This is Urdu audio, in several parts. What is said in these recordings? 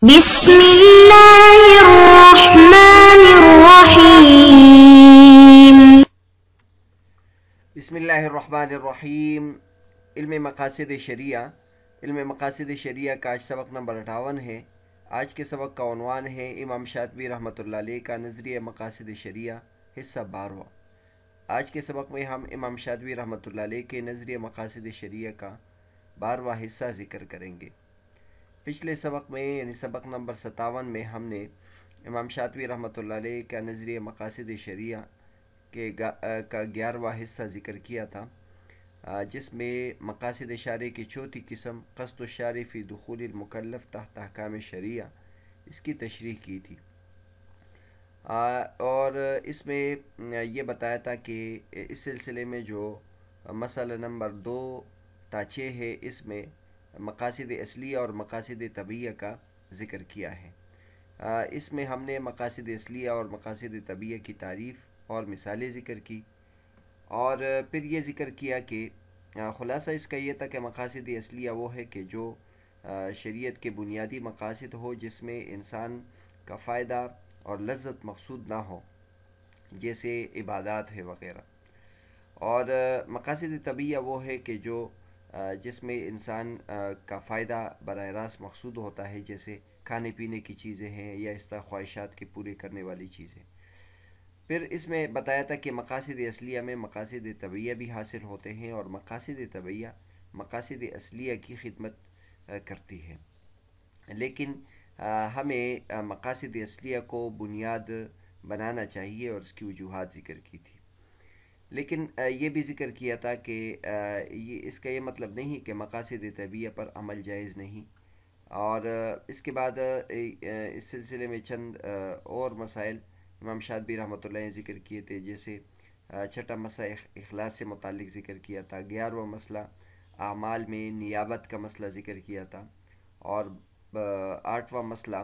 بسم اللہ الرحمن الرحیم۔ بسم اللہ الرحمن الرحیم۔ علم مقاصد شریعہ کا آج سبق نمبر 58 ہے۔ آج کے سبق کا عنوان ہے امام شاطبی رحمۃ اللہ علیہ کا نظریہ مقاصد شریعہ، حصہ 12۔ آج کے سبق میں ہم امام شاطبی رحمۃ اللہ علیہ کے نظریہ مقاصد شریعہ کا 12واں حصہ ذکر کریں گے۔ پچھلے سبق میں یعنی سبق نمبر 57 میں ہم نے امام شاطبی رحمۃ اللہ علیہ کا نظریہ مقاصد شریعہ کا 11واں حصہ ذکر کیا تھا، جس میں مقاصد شارع کی چوتھی قسم قصد الشارع فی دخول المکلف تحت احکام شریعہ، اس کی تشریح کی تھی، اور اس میں یہ بتایا تھا کہ اس سلسلے میں جو مسئلہ نمبر 2 تا 6 ہے، اس میں مقاصد اصلیہ اور مقاصد طبیعہ کا ذکر کیا ہے۔ اس میں ہم نے مقاصد اصلیہ اور مقاصد طبیعہ کی تعریف اور مثالیں ذکر کی، اور پھر یہ ذکر کیا کہ خلاصہ اس کا یہ تھا کہ مقاصد اصلیہ وہ ہے کہ جو شریعت کے بنیادی مقاصد ہو، جس میں انسان کا فائدہ اور لذت مقصود نہ ہو، جیسے عبادات ہے وغیرہ، اور مقاصد طبیعہ وہ ہے کہ جو جس میں انسان کا فائدہ براہ راست مقصود ہوتا ہے، جیسے کھانے پینے کی چیزیں ہیں یا اس طرح خواہشات کے پورے کرنے والی چیزیں۔ پھر اس میں بتایا تھا کہ مقاصد اصلیہ میں مقاصد طبیعہ بھی حاصل ہوتے ہیں، اور مقاصد طبیعہ مقاصد اصلیہ کی خدمت کرتی ہے، لیکن ہمیں مقاصد اصلیہ کو بنیاد بنانا چاہیے، اور اس کی وجوہات ذکر کی تھی۔ لیکن یہ بھی ذکر کیا تھا کہ اس کا یہ مطلب نہیں کہ مقاصد طبیعہ پر عمل جائز نہیں، اور اس کے بعد اس سلسلے میں چند اور مسائل امام شاطبی رحمۃ اللہ نے ذکر کیے تھے، جیسے چھٹا مسئلہ اخلاص سے متعلق ذکر کیا تھا، 11واں مسئلہ اعمال میں نیابت کا مسئلہ ذکر کیا تھا، اور 8واں مسئلہ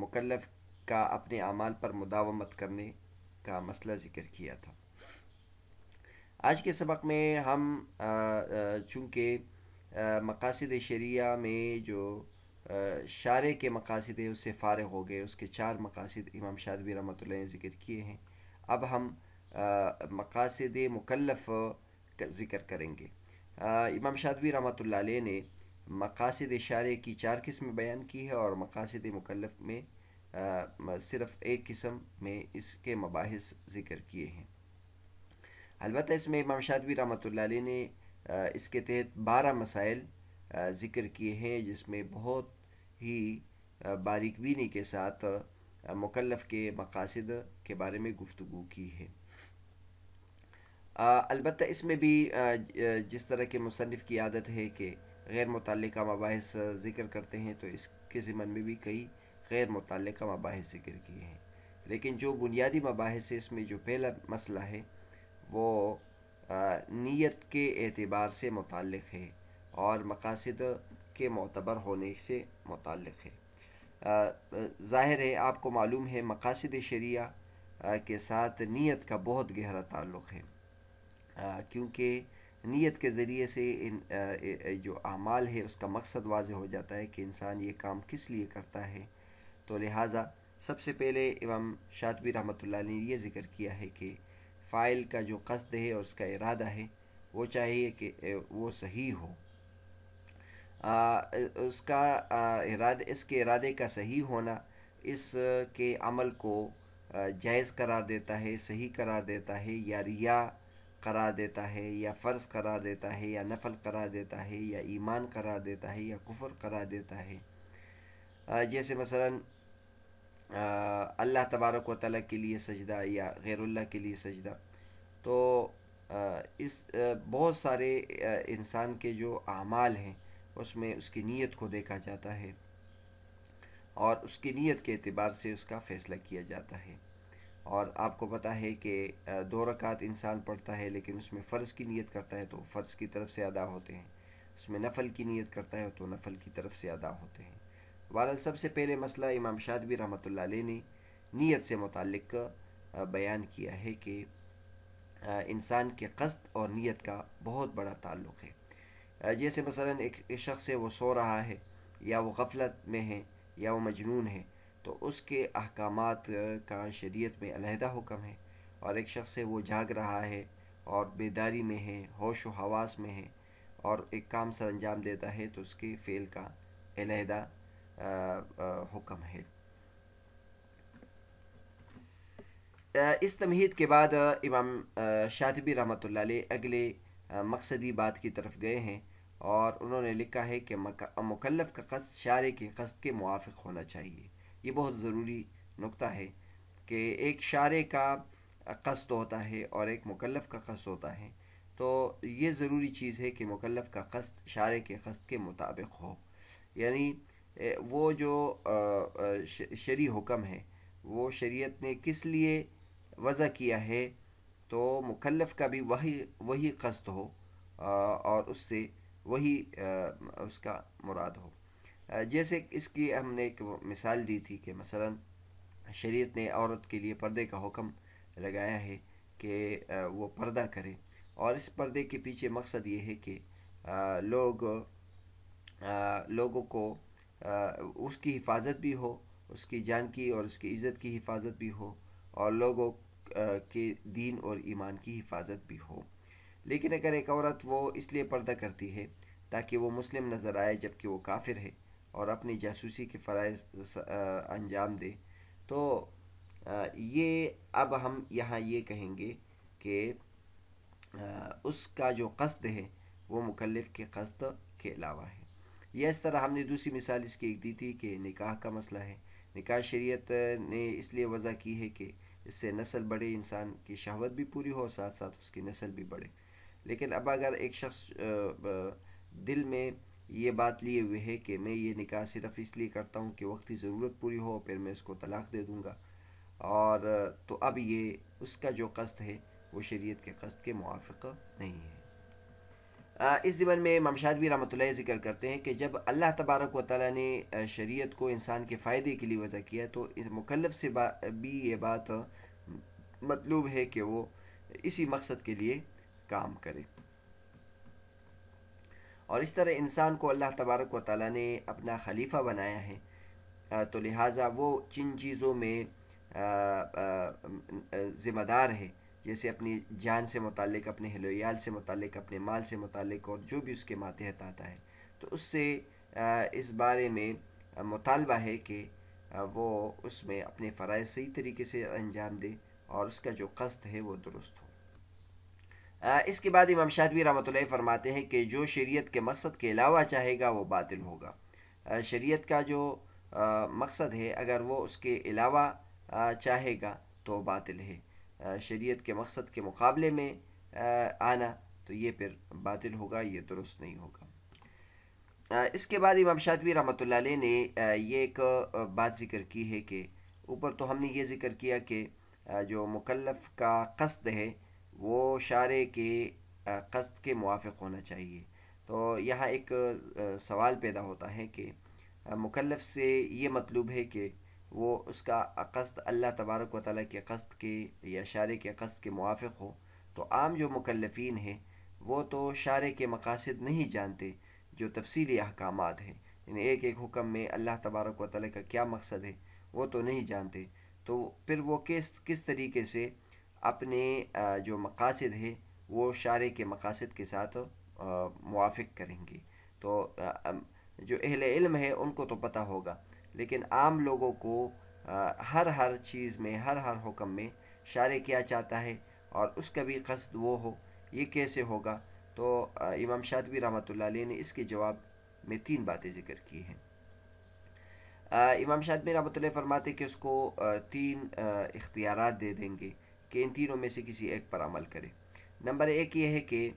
مکلف کا اپنے اعمال پر مداومت کرنے کا مسئلہ ذکر کیا تھا۔ آج کے سبق میں ہم چونکہ مقاصد شریعہ میں جو شارع کے مقاصد ہے اس سے فارغ ہو گئے، اس کے 4 مقاصد امام شاطبی رحمۃ اللہ نے ذکر کیے ہیں، اب ہم مقاصد مکلف کا ذکر کریں گے۔ امام شاطبی رحمۃ اللہ علیہ نے مقاصد شارع کی 4 قسمیں بیان کی ہے، اور مقاصد مکلف میں صرف ایک قسم میں اس کے مباحث ذکر کیے ہیں۔ البتہ اس میں امام شاطبی رحمۃ اللہ علیہ نے اس کے تحت 12 مسائل ذکر کیے ہیں، جس میں بہت ہی باریک بینی کے ساتھ مکلف کے مقاصد کے بارے میں گفتگو کی ہے۔ البتہ اس میں بھی جس طرح کے مصنف کی عادت ہے کہ غیر متعلقہ مباحث ذکر کرتے ہیں، تو اس کے ضمن میں بھی کئی غیر متعلقہ مباحث ذکر کیے ہیں، لیکن جو بنیادی مباحث ہے، اس میں جو پہلا مسئلہ ہے وہ نیت کے اعتبار سے متعلق ہے، اور مقاصد کے معتبر ہونے سے متعلق ہے۔ ظاہر ہے، آپ کو معلوم ہے، مقاصد شریعہ کے ساتھ نیت کا بہت گہرا تعلق ہے، کیونکہ نیت کے ذریعے سے جو اعمال ہے اس کا مقصد واضح ہو جاتا ہے کہ انسان یہ کام کس لیے کرتا ہے۔ تو لہٰذا سب سے پہلے امام شاطبی رحمۃ اللہ علیہ نے یہ ذکر کیا ہے کہ فاعل کا جو قصد ہے اور اس کا ارادہ ہے، وہ چاہیے کہ وہ صحیح ہو۔ اس کے ارادے کا صحیح ہونا اس کے عمل کو جائز قرار دیتا ہے، صحیح قرار دیتا ہے، یا ریا قرار دیتا ہے، یا فرض قرار دیتا ہے، یا نفل قرار دیتا ہے، یا ایمان قرار دیتا ہے، یا کفر قرار دیتا ہے۔ جیسے مثلا اللہ تبارک و تعالیٰ کے لیے سجدہ یا غیر اللہ کے لیے سجدہ، تو اس بہت سارے انسان کے جو اعمال ہیں اس میں اس کی نیت کو دیکھا جاتا ہے، اور اس کی نیت کے اعتبار سے اس کا فیصلہ کیا جاتا ہے۔ اور آپ کو پتہ ہے کہ 2 رکعت انسان پڑھتا ہے، لیکن اس میں فرض کی نیت کرتا ہے تو فرض کی طرف سے ادا ہوتے ہیں، اس میں نفل کی نیت کرتا ہے تو نفل کی طرف سے ادا ہوتے ہیں۔ بہرحال سب سے پہلے مسئلہ امام شاطبی رحمۃ اللہ علیہ نے نیت سے متعلق بیان کیا ہے کہ انسان کے قصد اور نیت کا بہت بڑا تعلق ہے۔ جیسے مثلا ایک شخص ہے، وہ سو رہا ہے یا وہ غفلت میں ہے یا وہ مجنون ہے تو اس کے احکامات کا شریعت میں علیحدہ حکم ہے، اور ایک شخص ہے وہ جاگ رہا ہے اور بیداری میں ہے، ہوش و حواس میں ہے اور ایک کام سر انجام دیتا ہے تو اس کے فعل کا علیحدہ حکم ہے۔ اس تمہید کے بعد امام شاطبی رحمۃ اللہ علیہ اگلے مقصدی بات کی طرف گئے ہیں، اور انہوں نے لکھا ہے کہ مکلف کا قصد شارع کے قصد کے موافق ہونا چاہیے۔ یہ بہت ضروری نقطہ ہے کہ ایک شارع کا قصد ہوتا ہے اور ایک مکلف کا قصد ہوتا ہے، تو یہ ضروری چیز ہے کہ مکلف کا قصد شارع کے قصد کے مطابق ہو، یعنی وہ جو شرعی حکم ہے وہ شریعت نے کس لیے وضع کیا ہے، تو مکلف کا بھی وہی قصد ہو اور اس سے وہی اس کا مراد ہو۔ جیسے اس کی ہم نے ایک مثال دی تھی کہ مثلا شریعت نے عورت کے لیے پردے کا حکم لگایا ہے کہ وہ پردہ کرے، اور اس پردے کے پیچھے مقصد یہ ہے کہ لوگوں کو اس کی حفاظت بھی ہو، اس کی جان کی اور اس کی عزت کی حفاظت بھی ہو، اور لوگوں کے دین اور ایمان کی حفاظت بھی ہو۔ لیکن اگر ایک عورت وہ اس لیے پردہ کرتی ہے تاکہ وہ مسلم نظر آئے جبکہ وہ کافر ہے اور اپنی جاسوسی کے فرائض انجام دے، تو یہ اب ہم یہاں یہ کہیں گے کہ اس کا جو قصد ہے وہ مکلف کے قصد کے علاوہ ہے۔ یہ اس طرح ہم نے دوسری مثال اس کی ایک دی تھی کہ نکاح کا مسئلہ ہے۔ نکاح شریعت نے اس لیے وضع کی ہے کہ اس سے نسل بڑھے، انسان کی شہوت بھی پوری ہو اور ساتھ ساتھ اس کی نسل بھی بڑھے۔ لیکن اب اگر ایک شخص دل میں یہ بات لیے ہوئے ہے کہ میں یہ نکاح صرف اس لیے کرتا ہوں کہ وقتی ضرورت پوری ہو پھر میں اس کو طلاق دے دوں گا، اور تو اب یہ اس کا جو قصد ہے وہ شریعت کے قصد کے موافق نہیں ہے۔ اس ضمن میں امام شاطبی رحمۃ اللہ ذکر کرتے ہیں کہ جب اللہ تبارک و تعالیٰ نے شریعت کو انسان کے فائدے کے لیے وضع کیا تو اس مکلف سے بھی یہ بات مطلوب ہے کہ وہ اسی مقصد کے لیے کام کرے، اور اس طرح انسان کو اللہ تبارک و تعالیٰ نے اپنا خلیفہ بنایا ہے، تو لہٰذا وہ جن چیزوں میں ذمہ دار ہے، جیسے اپنی جان سے متعلق، اپنے اہل و عیال سے متعلق، اپنے مال سے متعلق اور جو بھی اس کے ماتحت آتا ہے، تو اس سے اس بارے میں مطالبہ ہے کہ وہ اس میں اپنے فرائض صحیح طریقے سے انجام دے اور اس کا جو قصد ہے وہ درست ہو۔ اس کے بعد امام شاطبی رحمۃ اللہ فرماتے ہیں کہ جو شریعت کے مقصد کے علاوہ چاہے گا وہ باطل ہوگا۔ شریعت کا جو مقصد ہے اگر وہ اس کے علاوہ چاہے گا تو باطل ہے، شریعت کے مقصد کے مقابلے میں آنا تو یہ پھر باطل ہوگا، یہ درست نہیں ہوگا۔ اس کے بعد امام شاطبی رحمۃ اللہ علیہ نے یہ ایک بات ذکر کی ہے کہ اوپر تو ہم نے یہ ذکر کیا کہ جو مکلف کا قصد ہے وہ شارع کے قصد کے موافق ہونا چاہیے، تو یہاں ایک سوال پیدا ہوتا ہے کہ مکلف سے یہ مطلوب ہے کہ وہ اس کا قصد اللہ تبارک و تعالیٰ کے قصد کے یا شارع کے قصد کے موافق ہو، تو عام جو مکلفین ہیں وہ تو شارع کے مقاصد نہیں جانتے جو تفصیلی احکامات ہیں، یعنی ایک ایک حکم میں اللہ تبارک و تعالیٰ کا کیا مقصد ہے وہ تو نہیں جانتے، تو پھر وہ کس طریقے سے اپنے جو مقاصد ہے وہ شارع کے مقاصد کے ساتھ موافق کریں گے۔ تو جو اہل علم ہے ان کو تو پتہ ہوگا، لیکن عام لوگوں کو ہر چیز میں ہر حکم میں شارع کیا چاہتا ہے اور اس کا بھی قصد وہ ہو، یہ کیسے ہوگا؟ تو امام شاطبی رحمۃ اللہ علیہ نے اس کے جواب میں 3 باتیں ذکر کی ہیں۔ امام شاطبی رحمۃ اللہ فرماتے کہ اس کو 3 اختیارات دے دیں گے کہ ان تینوں میں سے کسی ایک پر عمل کرے۔ نمبر 1 یہ ہے کہ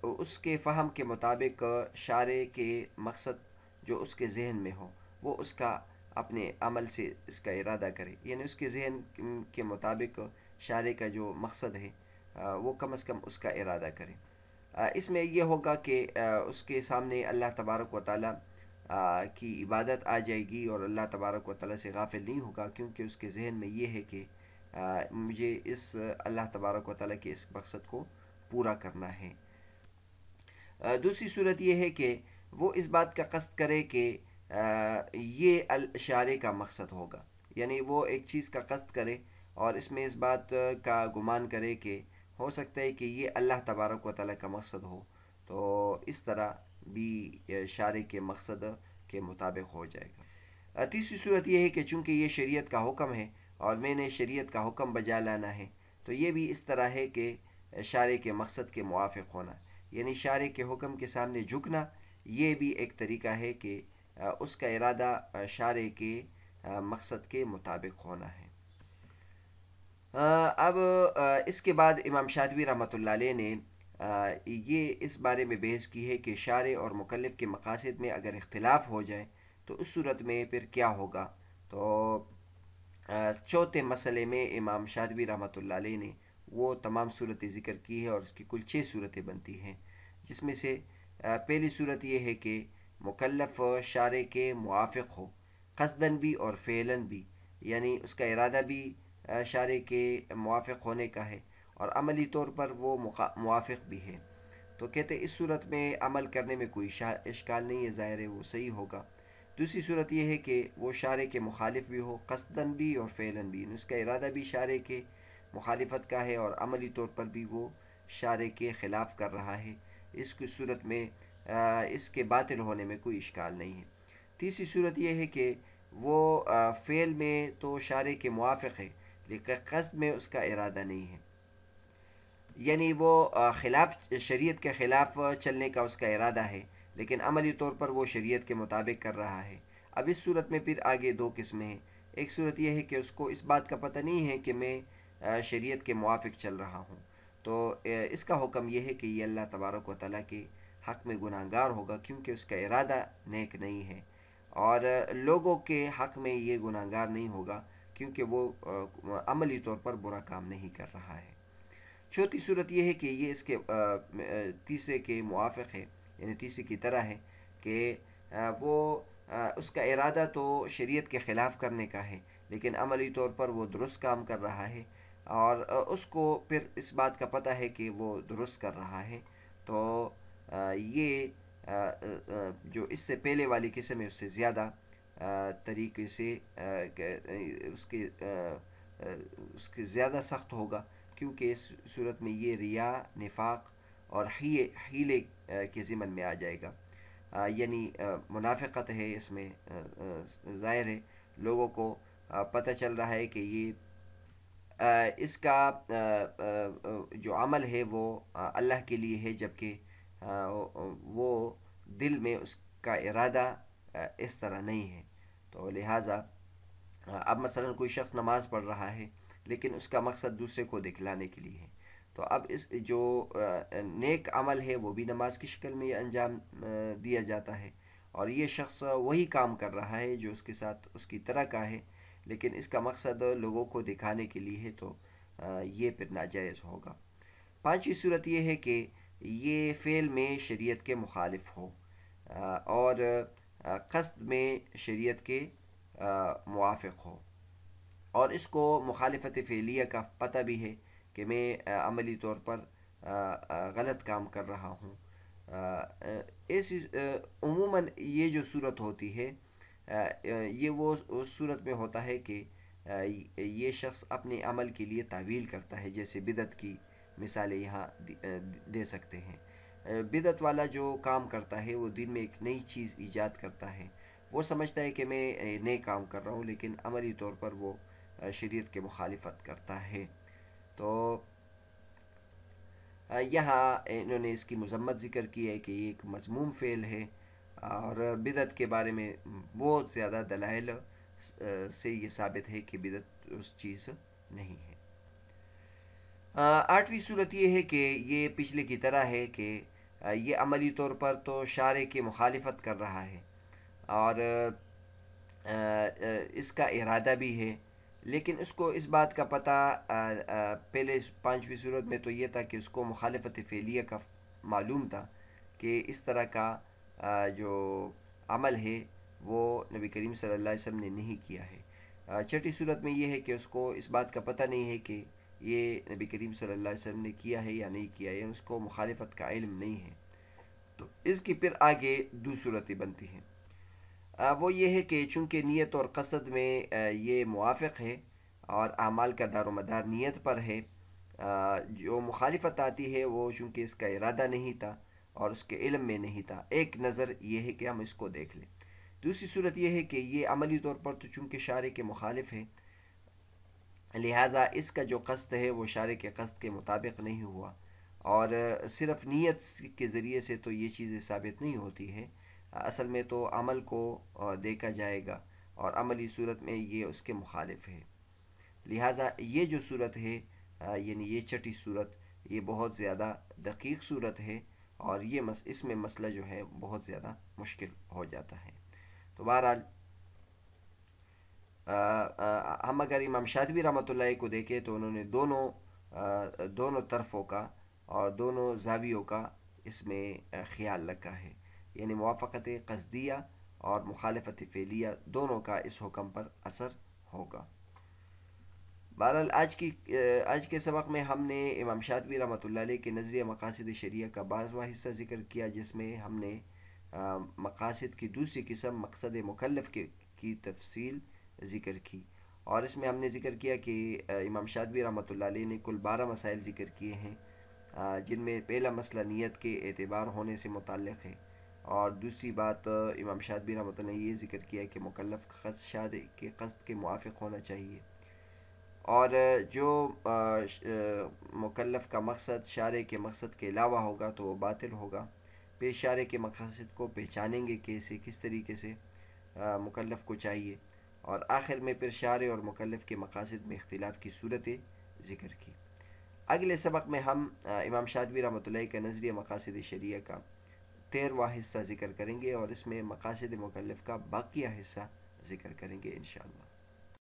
اس کے فہم کے مطابق شارع کے مقصد جو اس کے ذہن میں ہو وہ اس کا اپنے عمل سے اس کا ارادہ کرے، یعنی اس کے ذہن کے مطابق شارع کا جو مقصد ہے وہ کم از کم اس کا ارادہ کرے۔ اس میں یہ ہوگا کہ اس کے سامنے اللہ تبارک و تعالیٰ کی عبادت آ جائے گی اور اللہ تبارک و تعالیٰ سے غافل نہیں ہوگا، کیونکہ اس کے ذہن میں یہ ہے کہ مجھے اس اللہ تبارک و تعالیٰ کے اس مقصد کو پورا کرنا ہے۔ دوسری صورت یہ ہے کہ وہ اس بات کا قصد کرے کہ یہ الاشارے کا مقصد ہوگا، یعنی وہ ایک چیز کا قصد کرے اور اس میں اس بات کا گمان کرے کہ ہو سکتا ہے کہ یہ اللہ تبارک و تعالیٰ کا مقصد ہو، تو اس طرح بھی اشارے کے مقصد کے مطابق ہو جائے گا۔ تیسری صورت یہ ہے کہ چونکہ یہ شریعت کا حکم ہے اور میں نے شریعت کا حکم بجا لانا ہے، تو یہ بھی اس طرح ہے کہ اشارے کے مقصد کے موافق ہونا، یعنی اشارے کے حکم کے سامنے جھکنا، یہ بھی ایک طریقہ ہے کہ اس کا ارادہ اشارے کے مقصد کے مطابق ہونا ہے۔ اب اس کے بعد امام شاطبی رحمۃ اللہ علیہ نے یہ اس بارے میں بحث کی ہے کہ شارع اور مکلف کے مقاصد میں اگر اختلاف ہو جائے تو اس صورت میں پھر کیا ہوگا۔ تو چوتھے مسئلے میں امام شاطبی رحمۃ اللہ علیہ نے وہ تمام صورتیں ذکر کی ہے اور اس کی کل 6 صورتیں بنتی ہیں، جس میں سے پہلی صورت یہ ہے کہ مکلف شارع کے موافق ہو، قصدن بھی اور فعلاً بھی، یعنی اس کا ارادہ بھی شارع کے موافق ہونے کا ہے اور عملی طور پر وہ موافق بھی ہے، تو کہتے اس صورت میں عمل کرنے میں کوئی اشکال نہیں ہے، ظاہر ہے وہ صحیح ہوگا۔ دوسری صورت یہ ہے کہ وہ شارع کے مخالف بھی ہو، قصدن بھی اور فعلاً بھی، اس کا ارادہ بھی شارع کے مخالفت کا ہے اور عملی طور پر بھی وہ شارع کے خلاف کر رہا ہے، اس کی صورت میں اس کے باطل ہونے میں کوئی اشکال نہیں ہے۔ تیسری صورت یہ ہے کہ وہ فعل میں تو شارع کے موافق ہے لیکن قصد میں اس کا ارادہ نہیں ہے، یعنی وہ خلاف شریعت کے خلاف چلنے کا اس کا ارادہ ہے لیکن عملی طور پر وہ شریعت کے مطابق کر رہا ہے۔ اب اس صورت میں پھر آگے دو قسمیں ہیں، ایک صورت یہ ہے کہ اس کو اس بات کا پتہ نہیں ہے کہ میں شریعت کے موافق چل رہا ہوں، تو اس کا حکم یہ ہے کہ یہ اللہ تبارک و تعالیٰ کے حق میں گناہگار ہوگا کیونکہ اس کا ارادہ نیک نہیں ہے، اور لوگوں کے حق میں یہ گناہگار نہیں ہوگا کیونکہ وہ عملی طور پر برا کام نہیں کر رہا ہے۔ چوتھی صورت یہ ہے کہ یہ اس کے تیسرے کے موافق ہے، یعنی تیسرے کی طرح ہے کہ وہ اس کا ارادہ تو شریعت کے خلاف کرنے کا ہے لیکن عملی طور پر وہ درست کام کر رہا ہے، اور اس کو پھر اس بات کا پتہ ہے کہ وہ درست کر رہا ہے، تو یہ جو اس سے پہلے والی قسم ہے اس سے زیادہ طریقے سے اس کے زیادہ سخت ہوگا، کیونکہ اس صورت میں یہ ریا، نفاق اور حیلے کے ضمن میں آ جائے گا، یعنی منافقت ہے اس میں، ظاہر ہے لوگوں کو پتہ چل رہا ہے کہ یہ اس کا جو عمل ہے وہ اللہ کے لیے ہے، جبکہ وہ دل میں اس کا ارادہ اس طرح نہیں ہے۔ تو لہٰذا اب مثلا کوئی شخص نماز پڑھ رہا ہے لیکن اس کا مقصد دوسرے کو دکھلانے کے لیے ہے، تو اب اس جو نیک عمل ہے وہ بھی نماز کی شکل میں انجام دیا جاتا ہے، اور یہ شخص وہی کام کر رہا ہے جو اس کے ساتھ اس کی طرح کا ہے لیکن اس کا مقصد لوگوں کو دکھانے کے لیے ہے، تو یہ پھر ناجائز ہوگا۔ پانچویں صورت یہ ہے کہ یہ فعل میں شریعت کے مخالف ہو اور قصد میں شریعت کے موافق ہو، اور اس کو مخالفت فعلیہ کا پتہ بھی ہے کہ میں عملی طور پر غلط کام کر رہا ہوں۔ ایسی عموماً یہ جو صورت ہوتی ہے یہ وہ صورت میں ہوتا ہے کہ یہ شخص اپنے عمل کے لیے تعویل کرتا ہے، جیسے بدعت کی مثالیں یہاں دے سکتے ہیں۔ بدعت والا جو کام کرتا ہے وہ دین میں ایک نئی چیز ایجاد کرتا ہے، وہ سمجھتا ہے کہ میں نئے کام کر رہا ہوں لیکن عملی طور پر وہ شریعت کے مخالفت کرتا ہے، تو یہاں انہوں نے اس کی مذمت ذکر کی ہے کہ یہ ایک مذموم فعل ہے، اور بدعت کے بارے میں بہت زیادہ دلائل سے یہ ثابت ہے کہ بدعت اس چیز نہیں ہے۔ آٹھویں صورت یہ ہے کہ یہ پچھلے کی طرح ہے کہ یہ عملی طور پر تو شارع کی مخالفت کر رہا ہے اور اس کا ارادہ بھی ہے، لیکن اس کو اس بات کا پتہ پہلے پانچویں صورت میں تو یہ تھا کہ اس کو مخالفت فعلیہ کا معلوم تھا کہ اس طرح کا جو عمل ہے وہ نبی کریم صلی اللہ علیہ وسلم نے نہیں کیا ہے۔ چھٹی صورت میں یہ ہے کہ اس کو اس بات کا پتہ نہیں ہے کہ یہ نبی کریم صلی اللہ علیہ وسلم نے کیا ہے یا نہیں کیا ہے، اس کو مخالفت کا علم نہیں ہے، تو اس کی پھر آگے دو صورتیں بنتی ہیں۔ وہ یہ ہے کہ چونکہ نیت اور قصد میں یہ موافق ہے اور اعمال کا دار و مدار نیت پر ہے، جو مخالفت آتی ہے وہ چونکہ اس کا ارادہ نہیں تھا اور اس کے علم میں نہیں تھا۔ ایک نظر یہ ہے کہ ہم اس کو دیکھ لیں۔ دوسری صورت یہ ہے کہ یہ عملی طور پر تو چونکہ شارع کے مخالف ہے، لہٰذا اس کا جو قصد ہے وہ شارع کے قصد کے مطابق نہیں ہوا، اور صرف نیت کے ذریعے سے تو یہ چیزیں ثابت نہیں ہوتی ہے، اصل میں تو عمل کو دیکھا جائے گا، اور عملی صورت میں یہ اس کے مخالف ہے۔ لہٰذا یہ جو صورت ہے، یعنی یہ چھٹی صورت، یہ بہت زیادہ دقیق صورت ہے، اور یہ اس میں مسئلہ جو ہے بہت زیادہ مشکل ہو جاتا ہے۔ تو بہرحال ہم اگر امام شاطبی رحمۃ اللہ کو دیکھیں تو انہوں نے دونوں طرفوں کا اور دونوں زاویوں کا اس میں خیال رکھا ہے، یعنی موافقت قصدیہ اور مخالفت فعلیہ دونوں کا اس حکم پر اثر ہوگا۔ بہرحال آج کے سبق میں ہم نے امام شاطبی رحمۃ اللہ علیہ کے نظریہ مقاصد شریعہ کا بعضواں حصہ ذکر کیا، جس میں ہم نے مقاصد کی دوسری قسم مقصد مکلف کی تفصیل ذکر کی، اور اس میں ہم نے ذکر کیا کہ امام شاطبی رحمۃ اللہ علیہ نے کل 12 مسائل ذکر کیے ہیں، جن میں پہلا مسئلہ نیت کے اعتبار ہونے سے متعلق ہے، اور دوسری بات امام شاطبی رحمۃ اللہ نے یہ ذکر کیا کہ مکلف کا قصد شارع کے قصد کے موافق ہونا چاہیے، اور جو مکلف کا مقصد شارع کے مقصد کے علاوہ ہوگا تو وہ باطل ہوگا۔ پھر شارع کے مقاصد کو پہچانیں گے کیسے، کس طریقے سے مکلف کو چاہیے، اور آخر میں پھر شارع اور مکلف کے مقاصد میں اختلاف کی صورتیں ذکر کی۔ اگلے سبق میں ہم امام شاطبی رحمۃ اللہ کا نظریہ مقاصد شریعہ کا 13واں حصہ ذکر کریں گے، اور اس میں مقاصد مکلف کا باقیہ حصہ ذکر کریں گے انشاءاللہ۔